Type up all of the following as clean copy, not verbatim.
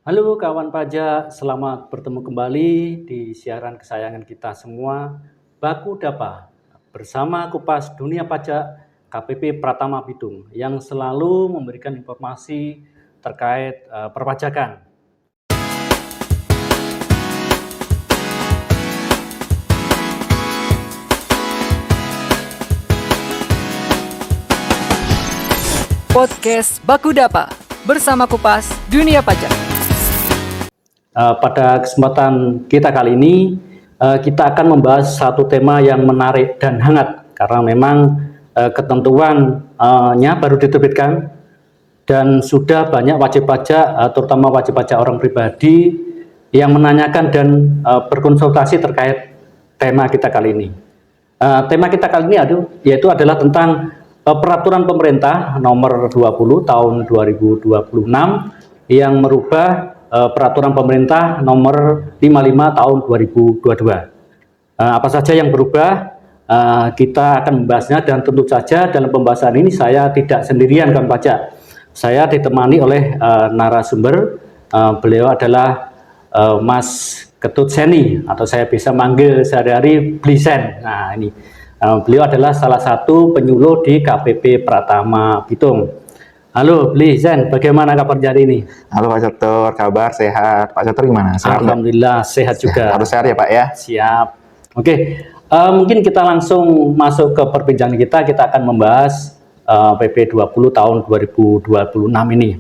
Halo kawan pajak, selamat bertemu kembali di siaran kesayangan kita semua, Baku Dapa, bersama Kupas Dunia Pajak KPP Pratama Bitung yang selalu memberikan informasi terkait perpajakan. Podcast Baku Dapa bersama Kupas Dunia Pajak. Pada kesempatan kita kali ini, kita akan membahas satu tema yang menarik dan hangat karena memang ketentuannya baru diterbitkan dan sudah banyak wajib pajak, terutama wajib pajak orang pribadi yang menanyakan dan berkonsultasi terkait tema kita kali ini. Tema kita kali ini yaitu adalah tentang peraturan pemerintah nomor 20 tahun 2026 yang merubah peraturan pemerintah nomor 55 tahun 2022. Apa saja yang berubah? Kita akan membahasnya dan tentu saja dalam pembahasan ini saya tidak sendirian kawan pajak. Saya ditemani oleh narasumber. Beliau adalah Mas Ketut Seni atau saya bisa manggil sehari-hari Blisen. Nah ini beliau adalah salah satu penyuluh di KPP Pratama Bitung. Halo Blisen, bagaimana kabar hari ini? Halo Pak Catur, kabar sehat. Pak Catur gimana? Sehat? Alhamdulillah sehat juga. Harus sehat ya Pak ya? Siap. Oke, mungkin kita langsung masuk ke perbincangan kita. Kita akan membahas PP 20 tahun 2026 ini.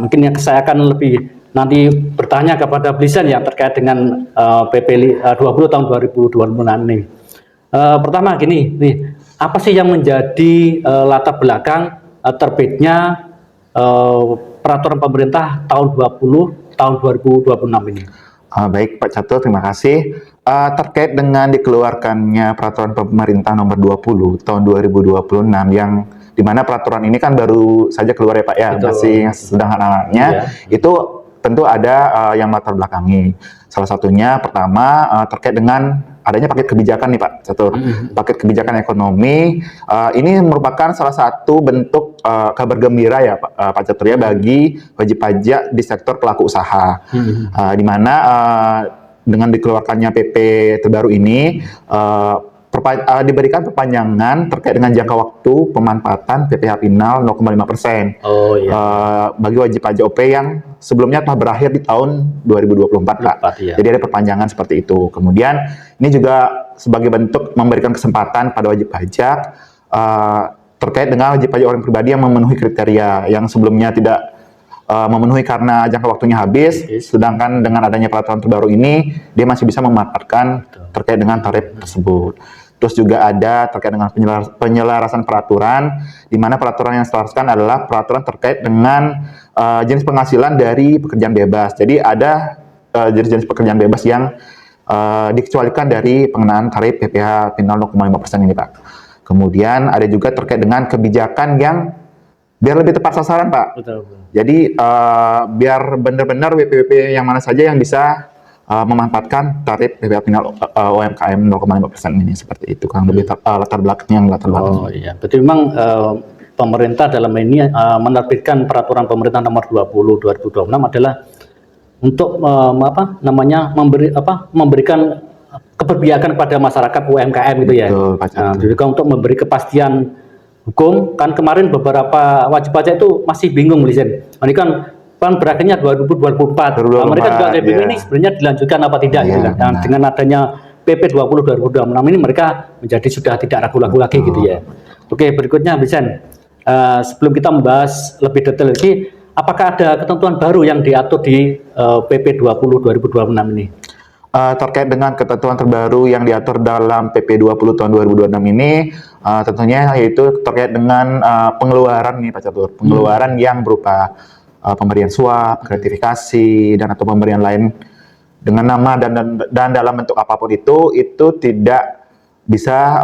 Mungkin yang saya akan lebih nanti bertanya kepada Blisen yang terkait dengan PP 20 tahun 2026 ini. Pertama gini, nih, apa sih yang menjadi latar belakang terbitnya peraturan pemerintah tahun 20 tahun 2026 ini? Baik Pak Catur, terima kasih. Terkait dengan dikeluarkannya peraturan pemerintah nomor 20 tahun 2026 yang dimana peraturan ini kan baru saja keluar ya Pak ya, Betul. masih sedang anak-anaknya, itu tentu ada yang latar belakangi. Salah satunya pertama terkait dengan adanya paket kebijakan nih Pak Catur. Paket kebijakan ekonomi ini merupakan salah satu bentuk kabar gembira ya Pak Catur ya bagi wajib pajak di sektor pelaku usaha. Di mana dengan dikeluarkannya PP terbaru ini diberikan perpanjangan terkait dengan jangka waktu pemanfaatan PPh final 0,5% bagi wajib pajak OP yang sebelumnya telah berakhir di tahun 2024 Pak. Ya. Jadi ada perpanjangan seperti itu. Kemudian ini juga sebagai bentuk memberikan kesempatan pada wajib pajak terkait dengan wajib pajak orang pribadi yang memenuhi kriteria yang sebelumnya tidak memenuhi karena jangka waktunya habis, sedangkan dengan adanya peraturan terbaru ini dia masih bisa memanfaatkan terkait dengan tarif tersebut. Terus juga ada terkait dengan penyelarasan peraturan, di mana peraturan yang diselaraskan adalah peraturan terkait dengan jenis penghasilan dari pekerjaan bebas. Jadi ada jenis-jenis pekerjaan bebas yang dikecualikan dari pengenaan tarif PPh final 0,5% ini Pak. Kemudian ada juga terkait dengan kebijakan yang biar lebih tepat sasaran Pak. Betul. Jadi biar benar-benar WPWP yang mana saja yang bisa memanfaatkan tarif PPh final UMKM 0,5% ini, seperti itu kan lebih latar belakangnya. Oh iya, berarti memang pemerintah dalam ini menerbitkan peraturan pemerintah nomor 20 2026 adalah untuk memberikan keberpihakan kepada masyarakat UMKM gitu ya. Betul, juga untuk memberi kepastian hukum. Kan kemarin beberapa wajib pajak itu masih bingung Blisen. Ini kan berakhirnya 2024. Mereka juga kayak bingung ini sebenarnya dilanjutkan apa tidak gitu kan. Dan dengan adanya PP 20 2026 ini mereka menjadi sudah tidak ragu-ragu lagi gitu ya. Oke, berikutnya Blisen. Sebelum kita membahas lebih detail lagi, apakah ada ketentuan baru yang diatur di PP 20 2026 ini? Terkait dengan ketentuan terbaru yang diatur dalam PP 20 tahun 2026 ini, tentunya yaitu terkait dengan pengeluaran nih Pak Catur, pengeluaran yang berupa pemberian suap, gratifikasi, dan atau pemberian lain dengan nama dan dalam bentuk apapun itu tidak bisa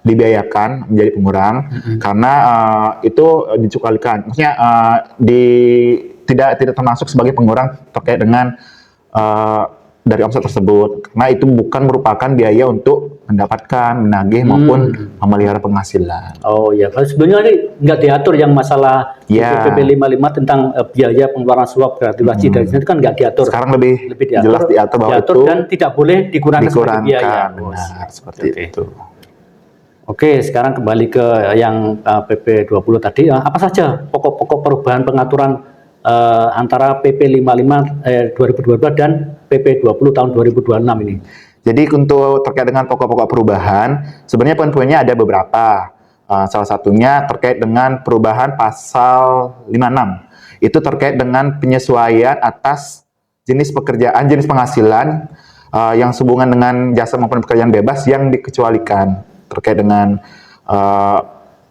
dibiayakan menjadi pengurang karena itu dicualikan, maksudnya tidak termasuk sebagai pengurang terkait dengan dari omset tersebut, karena itu bukan merupakan biaya untuk mendapatkan, menagih maupun memelihara penghasilan. Oh ya, kalau sebelumnya ini nggak diatur yang masalah Ya. PP 55 tentang biaya pengeluaran suap gratifikasi dari sini kan nggak diatur. Sekarang lebih jelas diatur bahwa itu dan tidak boleh dikurangi sebagai biaya. benar, seperti itu. Oke, sekarang kembali ke yang PP 20 tadi. Apa saja pokok-pokok perubahan pengaturan antara PP 55 2022 dan PP 20 tahun 2026 ini? Jadi untuk terkait dengan pokok-pokok perubahan, sebenarnya poin-poinnya ada beberapa. Salah satunya terkait dengan perubahan pasal 56. Itu terkait dengan penyesuaian atas jenis pekerjaan, jenis penghasilan yang sehubungan dengan jasa maupun pekerjaan bebas yang dikecualikan terkait dengan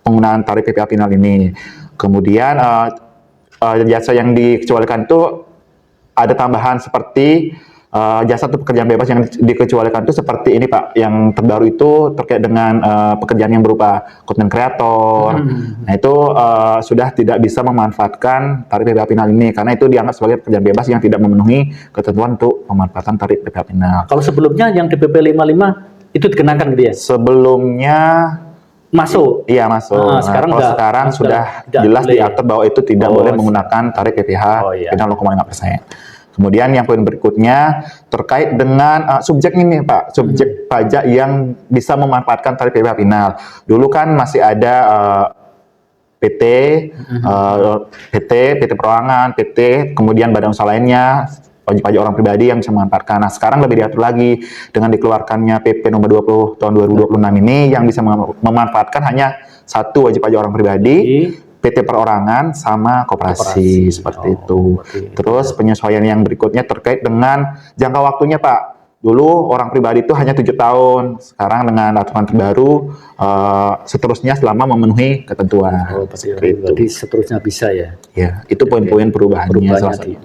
penggunaan tarif PPh final ini. Kemudian jasa yang dikecualikan itu ada tambahan seperti jasa atau pekerjaan bebas yang dikecualikan itu seperti ini Pak, yang terbaru itu terkait dengan pekerjaan yang berupa content creator. Nah itu sudah tidak bisa memanfaatkan tarif PPh final ini karena itu dianggap sebagai pekerjaan bebas yang tidak memenuhi ketentuan untuk pemanfaatan tarif PPh final. Kalau sebelumnya yang di PP 55 itu dikenakan gitu ya? Sebelumnya masuk. Iya masuk. Sekarang sudah jelas diatur bahwa itu tidak boleh menggunakan tarif PPh final 0,5%. Kemudian yang poin berikutnya terkait dengan subjek ini Pak, subjek pajak yang bisa memanfaatkan tarif PPh final. Dulu kan masih ada PT, PT Perorangan, PT, kemudian badan usaha lainnya, wajib pajak orang pribadi yang bisa memanfaatkan. Nah, sekarang lebih diatur lagi dengan dikeluarkannya PP nomor 20 tahun 2026 ini yang bisa memanfaatkan hanya satu wajib pajak orang pribadi, PT Perorangan sama koperasi seperti itu. Terus penyesuaian yang berikutnya terkait dengan jangka waktunya Pak. Dulu orang pribadi itu hanya 7 tahun. Sekarang dengan aturan terbaru seterusnya selama memenuhi ketentuan. Jadi seterusnya bisa ya. Ya, itu poin-poin perubahannya salah satu.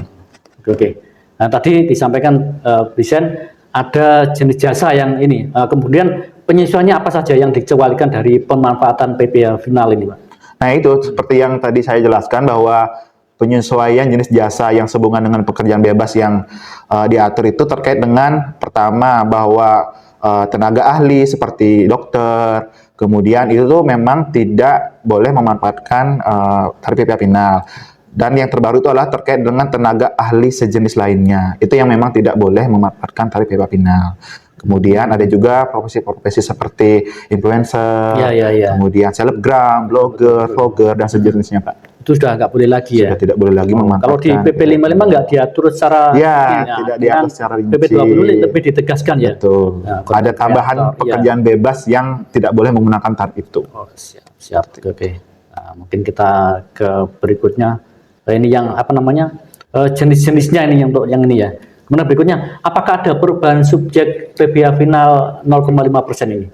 Oke. Nah, tadi disampaikan Brisen ada jenis jasa yang ini. Kemudian penyesuaiannya apa saja yang dikecualikan dari pemanfaatan PPh final ini, Pak? Nah itu seperti yang tadi saya jelaskan bahwa penyesuaian jenis jasa yang sehubungan dengan pekerjaan bebas yang diatur itu terkait dengan pertama bahwa tenaga ahli seperti dokter, kemudian itu memang tidak boleh memanfaatkan tarif PPh final. Dan yang terbaru itu adalah terkait dengan tenaga ahli sejenis lainnya. Itu yang memang tidak boleh memanfaatkan tarif PPh final. Kemudian ada juga profesi-profesi seperti influencer, kemudian selebgram, blogger, vlogger, dan sejenisnya Pak. Itu sudah nggak boleh lagi ya? Sudah tidak boleh lagi memanfaatkan. Kalau di PP 55 nggak diatur secara tidak diatur secara rinci. PP 20 lebih ditegaskan ya? Betul. Ada tambahan pekerjaan bebas yang tidak boleh menggunakan tarif itu. Oh, siap. Oke. Nah, mungkin kita ke berikutnya. Ini yang apa namanya? Jenis-jenisnya ini untuk yang ini ya. Kemudian berikutnya, apakah ada perubahan subjek PPh final 0,5% ini?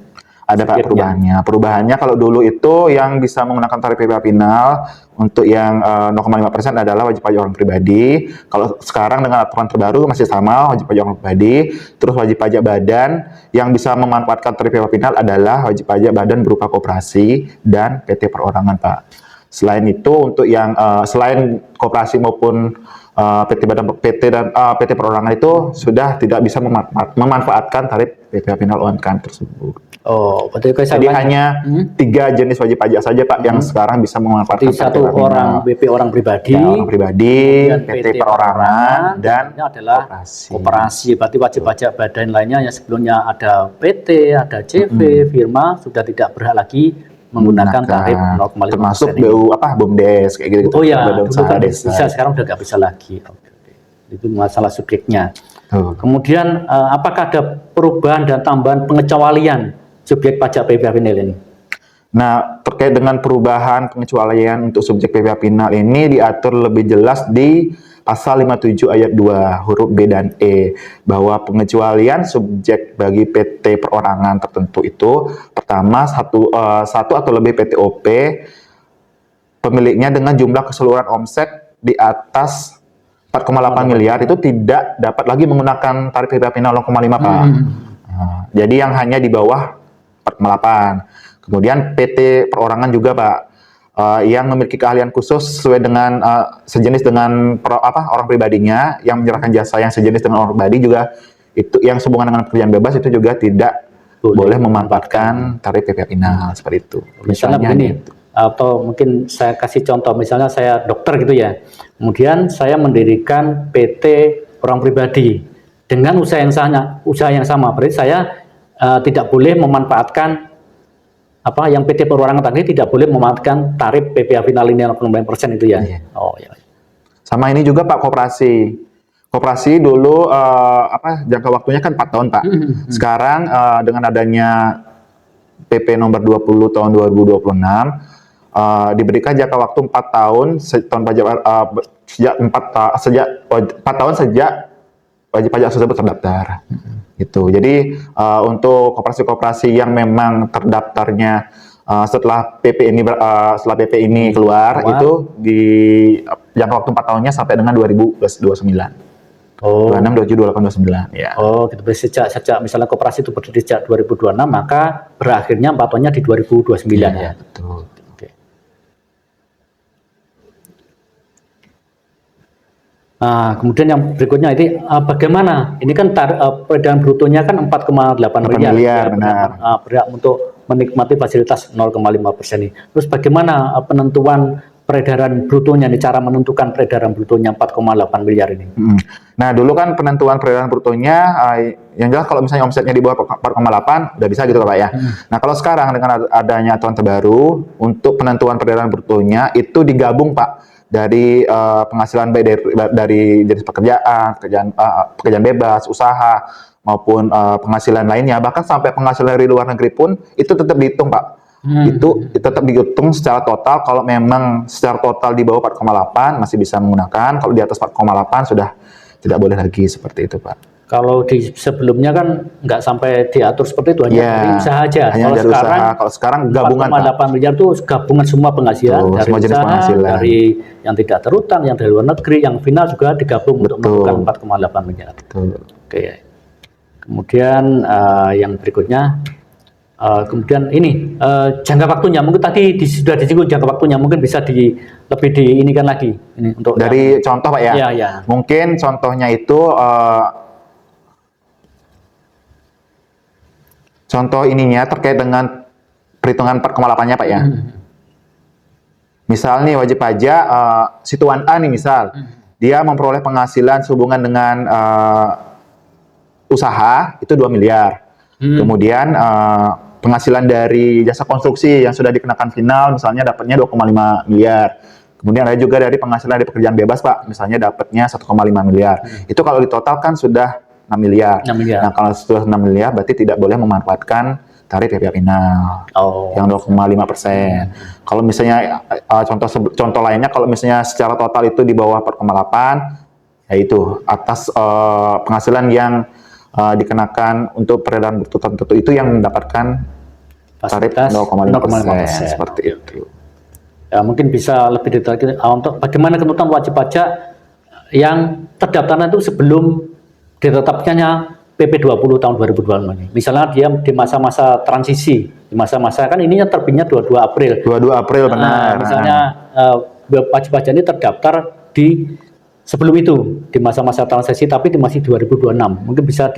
Ada Pak perubahannya. Perubahannya kalau dulu itu yang bisa menggunakan tarif PPh final untuk yang 0,5% adalah wajib pajak orang pribadi. Kalau sekarang dengan aturan terbaru masih sama wajib pajak orang pribadi. Terus wajib pajak badan yang bisa memanfaatkan tarif PPh final adalah wajib pajak badan berupa koperasi dan PT Perorangan Pak. Selain itu untuk yang selain koperasi maupun PT Perorangan itu sudah tidak bisa memanfaatkan tarif PPh final UMKM tersebut. Oh, jadi hanya 3 jenis wajib pajak saja Pak yang sekarang bisa memanfaatkan satu orang BP orang pribadi, PT Perorangan dan adalah koperasi. Berarti wajib pajak badan lainnya yang sebelumnya ada PT, ada CV, firma sudah tidak berhak lagi menggunakan tarif 0,5%. Termasuk BUMDes kayak gitu. Oh ya, dulu kan bisa, sekarang udah nggak bisa lagi. Itu masalah subjeknya. Kemudian apakah ada perubahan dan tambahan pengecualian subjek pajak PPh final ini? Nah, terkait dengan perubahan pengecualian untuk subjek PPh final ini diatur lebih jelas di pasal 57 ayat 2 huruf B dan E bahwa pengecualian subjek bagi PT Perorangan tertentu itu pertama satu atau lebih PTOP pemiliknya dengan jumlah keseluruhan omset di atas 4,8 miliar itu tidak dapat lagi menggunakan tarif PPh final 0,5 Pak. Jadi yang hanya di bawah 4,8. Kemudian PT Perorangan juga Pak yang memiliki keahlian khusus sesuai dengan sejenis dengan orang pribadinya yang menyerahkan jasa yang sejenis dengan orang pribadi juga itu yang sehubungan dengan pekerjaan bebas itu juga tidak boleh memanfaatkan tarif PPh final seperti itu. Misalnya begini, atau mungkin saya kasih contoh, misalnya saya dokter gitu ya, kemudian saya mendirikan PT orang pribadi dengan usaha yang sama, berarti saya tidak boleh memanfaatkan yang PT perorangan tadi, tidak boleh memanfaatkan tarif PPh final ini 0,9% itu ya. Iya. Oh ya. Sama ini juga Pak, koperasi dulu jangka waktunya kan 4 tahun Pak. Sekarang dengan adanya PP nomor 20 tahun 2026 diberikan jangka waktu 4 tahun sejak 4 tahun sejak wajib pajak tersebut terdaftar. Gitu. Jadi untuk koperasi-koperasi yang memang terdaftarnya setelah PP ini keluar itu di jangka waktu 4 tahunnya sampai dengan 2029. 26, 27, 28, 29. Ya. Oh, gitu. Sejak misalnya koperasi itu berdiri sejak 2026, maka berakhirnya 4 tahunnya di 2029 ya. Betul. Oke. Nah, kemudian yang berikutnya ini bagaimana? Ini kan peredaran brutonya kan 4,8 miliar. Ya, benar. Berhak untuk menikmati fasilitas 0,5% ini. Terus bagaimana penentuan peredaran brutonya nih, cara menentukan peredaran brutonya 4,8 miliar ini? Nah, dulu kan penentuan peredaran brutonya yang jelas kalau misalnya omsetnya di bawah 4,8 udah bisa gitu Pak ya. Nah, kalau sekarang dengan adanya aturan terbaru untuk penentuan peredaran brutonya itu digabung Pak dari penghasilan baik dari jenis pekerjaan bebas, usaha maupun penghasilan lainnya, bahkan sampai penghasilan dari luar negeri pun itu tetap dihitung Pak. Itu tetap dihitung secara total. Kalau memang secara total di bawah 4,8 masih bisa menggunakan, kalau di atas 4,8 sudah tidak boleh lagi, seperti itu Pak. Kalau di sebelumnya kan nggak sampai diatur seperti itu, hanya dari usaha aja. Kalau sekarang gabungan 4,8 miliar itu gabungan semua penghasilan, dari semua jenis usaha, penghasilan, dari yang tidak terutang, yang dari luar negeri, yang final juga digabung untuk menentukan 4,8 miliar. Oke. Kemudian yang berikutnya, kemudian ini jangka waktunya, mungkin tadi sudah disinggung jangka waktunya, mungkin bisa lebih diinikan lagi ini untuk dari contoh Pak ya. Ya. Mungkin contohnya itu contoh ininya terkait dengan perhitungan 4,8-nya Pak ya. Misal nih wajib pajak si Tuan A nih misal, dia memperoleh penghasilan sehubungan dengan usaha itu 2 miliar. Kemudian penghasilan dari jasa konstruksi yang sudah dikenakan final misalnya dapatnya 2,5 miliar. Kemudian ada juga dari penghasilan dari pekerjaan bebas Pak, misalnya dapatnya 1,5 miliar. Itu kalau ditotalkan sudah 6 miliar. Nah, kalau sudah 6 miliar berarti tidak boleh memanfaatkan tarif PPh final yang 0,5%. Kalau misalnya contoh lainnya, kalau misalnya secara total itu di bawah 4,8, yaitu atas penghasilan yang dikenakan untuk peredaran bruto tertentu itu yang mendapatkan tarif 0,5%, seperti itu. Ya, mungkin bisa lebih detail untuk bagaimana ketentuan wajib pajak yang terdaftarnya itu sebelum ditetapkannya PP 20 tahun 2026 ini. Misalnya dia di masa-masa transisi, di masa-masa kan ininya terbitnya 22 April. 22 April benar. Misalnya wajib pajak ini terdaftar di sebelum itu, di masa-masa transisi tapi masih 2026. Mungkin bisa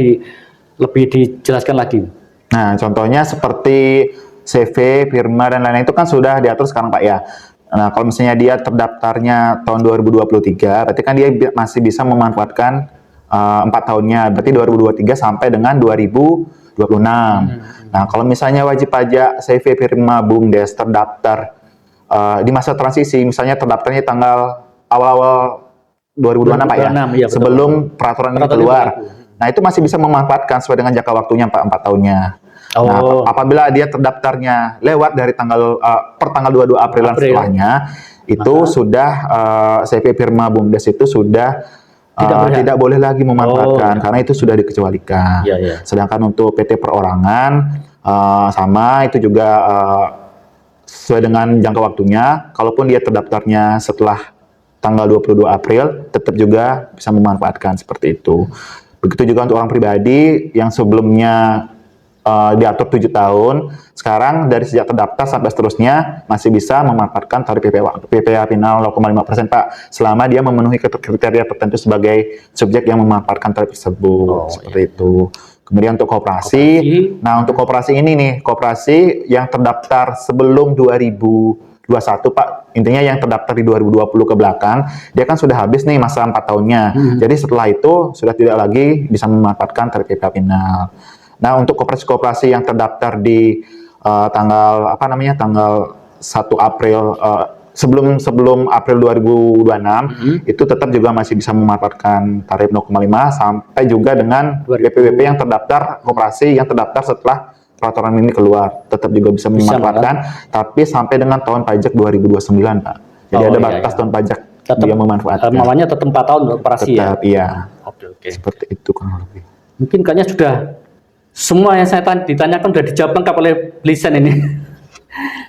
lebih dijelaskan lagi. Nah, contohnya seperti CV, firma dan lain-lain itu kan sudah diatur sekarang Pak ya. Nah, kalau misalnya dia terdaftarnya tahun 2023, berarti kan dia masih bisa memanfaatkan 4 tahunnya, berarti 2023 sampai dengan 2026. Nah, kalau misalnya wajib pajak CV, firma, BUMDes terdaftar di masa transisi, misalnya terdaftarnya tanggal awal-awal 2026 Pak ya, ya sebelum peraturan ini keluar. Nah, itu masih bisa memanfaatkan sesuai dengan jangka waktunya Pak, 4 tahunnya. Nah, apabila dia terdaftarnya lewat dari per tanggal 22 April setelahnya, itu sudah CV firma BUMDes itu sudah tidak boleh lagi memanfaatkan karena itu sudah dikecualikan. Sedangkan untuk PT perorangan sama itu juga sesuai dengan jangka waktunya, kalaupun dia terdaftarnya setelah tanggal 22 April, tetap juga bisa memanfaatkan seperti itu. Begitu juga untuk orang pribadi yang sebelumnya diatur 7 tahun, sekarang dari sejak terdaftar sampai seterusnya masih bisa memanfaatkan tarif PPh final 0,5% Pak, selama dia memenuhi kriteria tertentu sebagai subjek yang memanfaatkan tarif tersebut. Seperti itu. Kemudian untuk koperasi. Nah, untuk koperasi ini nih, koperasi yang terdaftar sebelum 2021 Pak, intinya yang terdaftar di 2020 ke belakang, dia kan sudah habis nih masa 4 tahunnya. Jadi setelah itu sudah tidak lagi bisa memanfaatkan tarif PPh final. Nah, untuk koperasi-koperasi yang terdaftar di tanggal 1 April sebelum April 2026 itu tetap juga masih bisa memanfaatkan tarif 0,5 sampai juga dengan BPWP yang terdaftar koperasi yang terdaftar setelah peraturan ini keluar tetap juga bisa memanfaatkan, tapi sampai dengan tahun pajak 2029 Pak. Jadi ada batas tahun pajak tetap, dia memanfaatkan. Namanya tetap 4 tahun operasi tetap, ya. Iya. Oke. Seperti itu kurang lebih. Mungkin kayaknya sudah semua yang saya ditanyakan sudah dijawab lengkap oleh Blisen ini.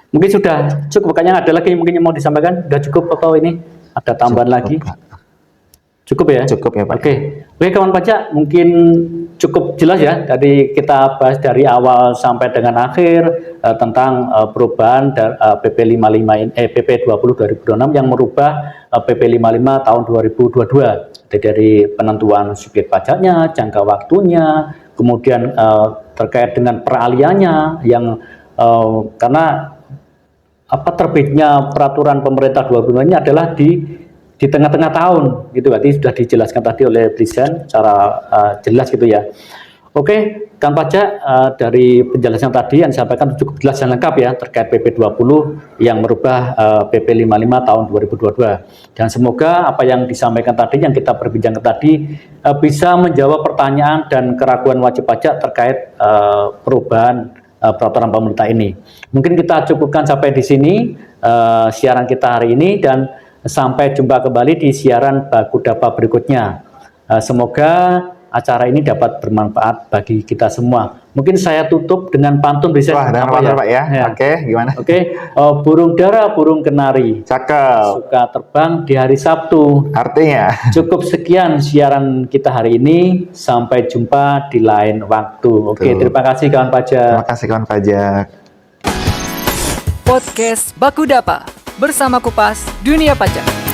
Mungkin sudah cukup, kayaknya ada lagi mungkin yang mau disampaikan. Sudah cukup atau ini ada tambahan lagi? Pak. Cukup ya? Cukup ya Pak. Oke, kawan pajak, mungkin cukup jelas ya dari kita bahas dari awal sampai dengan akhir tentang perubahan PP 55 PP 20 2026 yang merubah PP 55 tahun 2022 dari penentuan subjek pajaknya, jangka waktunya, kemudian terkait dengan peralihannya yang karena terbitnya peraturan pemerintah 22 ini adalah di tengah-tengah tahun, gitu berarti sudah dijelaskan tadi oleh Blisen secara jelas gitu ya. Oke, Kang Pajak, dari penjelasan tadi yang disampaikan cukup jelas dan lengkap ya terkait PP 20 yang merubah PP 55 tahun 2022. Dan semoga apa yang disampaikan tadi, yang kita perbincangkan tadi bisa menjawab pertanyaan dan keraguan wajib pajak terkait perubahan peraturan pemerintah ini. Mungkin kita cukupkan sampai di sini siaran kita hari ini, dan sampai jumpa kembali di siaran Baku Dapa berikutnya. Semoga acara ini dapat bermanfaat bagi kita semua. Mungkin saya tutup dengan pantun bisa. Wah, dengan pantun Pak ya. Oke, gimana? Oke, burung dara, burung kenari. Cakep. Suka terbang di hari Sabtu. Artinya. Cukup sekian siaran kita hari ini. Sampai jumpa di lain waktu. Oke, terima kasih kawan pajak. Terima kasih kawan pajak. Podcast Baku Dapa bersama Kupas Dunia Pajak.